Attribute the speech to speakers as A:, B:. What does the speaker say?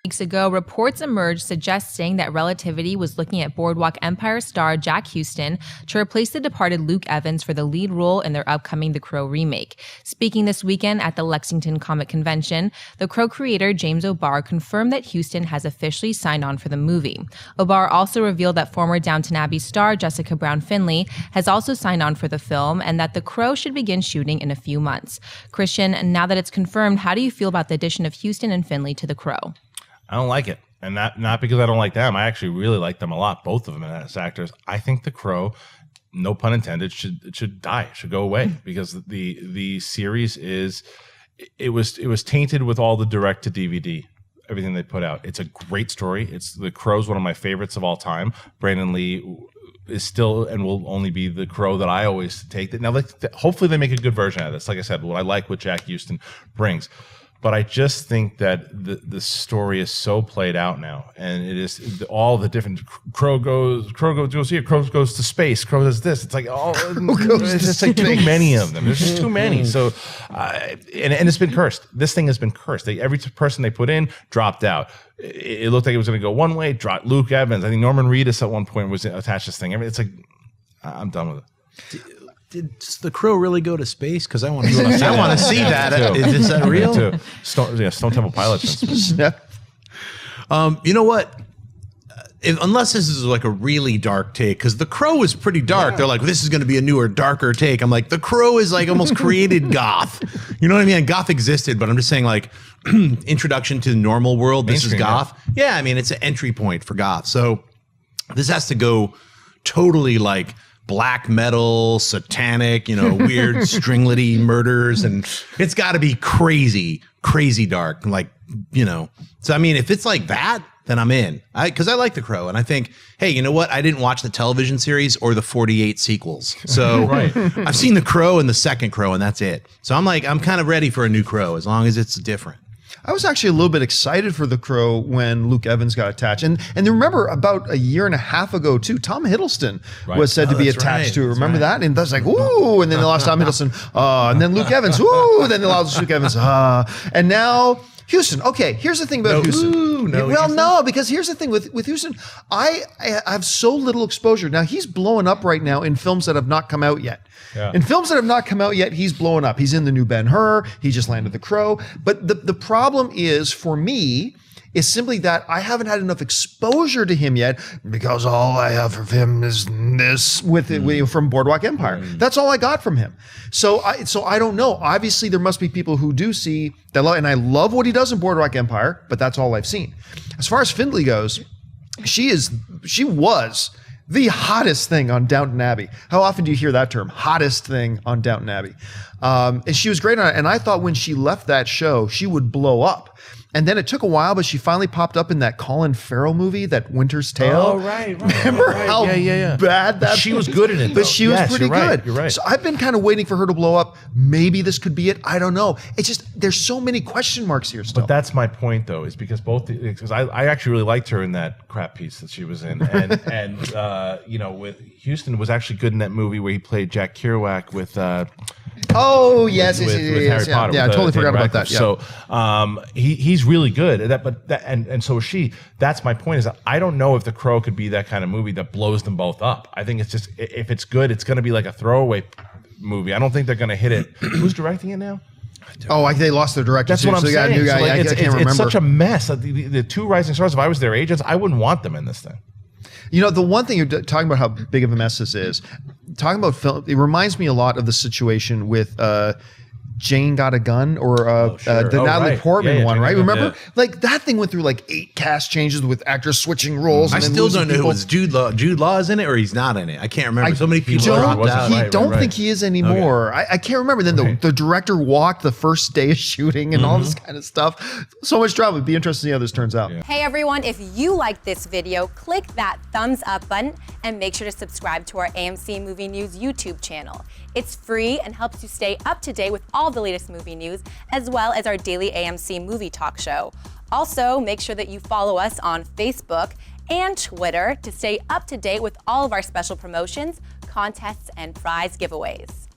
A: Weeks ago, reports emerged suggesting that Relativity was looking at Boardwalk Empire star Jack Huston to replace the departed Luke Evans for the lead role in their upcoming The Crow remake. Speaking this weekend at the Lexington Comic Convention, The Crow creator James O'Barr confirmed that Huston has officially signed on for the movie. O'Barr also revealed that former Downton Abby star Jessica Brown Findlay has also signed on for the film and that The Crow should begin shooting in a few months. Christian, now that it's confirmed, how do you feel about the addition of Huston and Findlay to The Crow?
B: I don't like it. And not because I don't like them. I actually really like them a lot, both of them as actors. I think The Crow, no pun intended, should die, should go away, because the series it was tainted with all the direct to DVD, everything they put out. It's a great story. The Crow's one of my favorites of all time. Brandon Lee is still and will only be the Crow that I always take. Now, hopefully they make a good version of this. Like I said, what I like what Jack Huston brings. But I just think that the story is so played out now, and it is all the different Crow goes here, Crow goes to space, Crow does this. It's like it's just like too many of them. There's just too many. So, and it's been cursed. This thing has been cursed. Every person they put in dropped out. It looked like it was going to go one way. Dropped Luke Evans. I think Norman Reedus at one point was attached to this thing. I mean, it's like I'm done with it.
C: Did The Crow really go to space? Because I want to see that. Is that real?
B: Stone Temple Pilots.
C: You know what? Unless this is like a really dark take, because The Crow is pretty dark. Yeah. They're like, this is going to be a newer, darker take. I'm like, The Crow is like almost created goth. You know what I mean? Goth existed, but I'm just saying like introduction to the normal world. This is goth. Yeah, I mean, it's an entry point for goth. So this has to go totally like black metal, satanic, weird stringlety murders, and it's got to be crazy dark, like, So I mean, if it's like that, then I'm in. Because I like The Crow, and I think, hey, you know what? I didn't watch the television series or the 48 sequels, so I've seen The Crow and the second Crow, and that's it. So I'm kind of ready for a new Crow as long as it's different.
D: I was actually a little bit excited for The Crow when Luke Evans got attached. And remember about a year and a half ago too, Tom Hiddleston was said to be attached to it. Remember that? And that's like, ooh, and then they lost Tom Hiddleston. And then Luke Evans, ooh, then they lost Luke Evans. And now Huston. Okay, here's the thing about Huston. No, because here's the thing with Huston. I have so little exposure. Now he's blowing up right now in films that have not come out yet. Yeah. In films that have not come out yet, he's blowing up. He's in the new Ben-Hur. He just landed The Crow. But the problem is, for me, is simply that I haven't had enough exposure to him yet, because all I have of him is this from Boardwalk Empire. That's all I got from him. So I don't know. Obviously, there must be people who do see that, and I love what he does in Boardwalk Empire, but that's all I've seen. As far as Findlay goes, she was the hottest thing on Downton Abbey. How often do you hear that term? Hottest thing on Downton Abbey. And she was great on it. And I thought when she left that show, she would blow up. And then it took a while, but she finally popped up in that Colin Farrell movie, that Winter's Tale.
B: Oh, right.
D: Remember how bad that
B: She was good in it, though.
D: But she was pretty good.
B: You're right.
D: So I've been kind of waiting for her to blow up. Maybe this could be it. I don't know. It's just, there's so many question marks here still.
B: But that's my point, though, is because I actually really liked her in that crap piece that she was in. And with Huston was actually good in that movie where he played Jack Kerouac with Harry Potter.
D: Yeah, I totally forgot about that. Yeah.
B: So he's really good at that, and so is she. That's my point, is that I don't know if The Crow could be that kind of movie that blows them both up. I think it's just, if it's good, it's going to be like a throwaway movie. I don't think they're going to hit it. Who's directing it now?
D: They lost their director.
B: That's what I'm saying.
D: Got a new guy.
B: So
D: I can't remember.
B: It's such a mess. The two rising stars, if I was their agents, I wouldn't want them in this thing.
D: The one thing you're talking about, how big of a mess this is, talking about film, it reminds me a lot of the situation with Jane Got a Gun, or the Natalie Portman one, right? Remember? Like, that thing went through like 8 cast changes with actors switching roles.
C: I still don't know if it was Jude Law. Jude Law is in it, or he's not in it. I can't remember. So many people dropped out.
D: I don't think he is anymore. Okay. I can't remember. Then the director walked the first day of shooting and all this kind of stuff. So much drama. It'd be interesting to see how this turns out.
E: Yeah. Hey everyone, if you liked this video, click that thumbs up button and make sure to subscribe to our AMC Movie News YouTube channel. It's free and helps you stay up to date with all the latest movie news, as well as our daily AMC movie talk show. Also, make sure that you follow us on Facebook and Twitter to stay up to date with all of our special promotions, contests, and prize giveaways.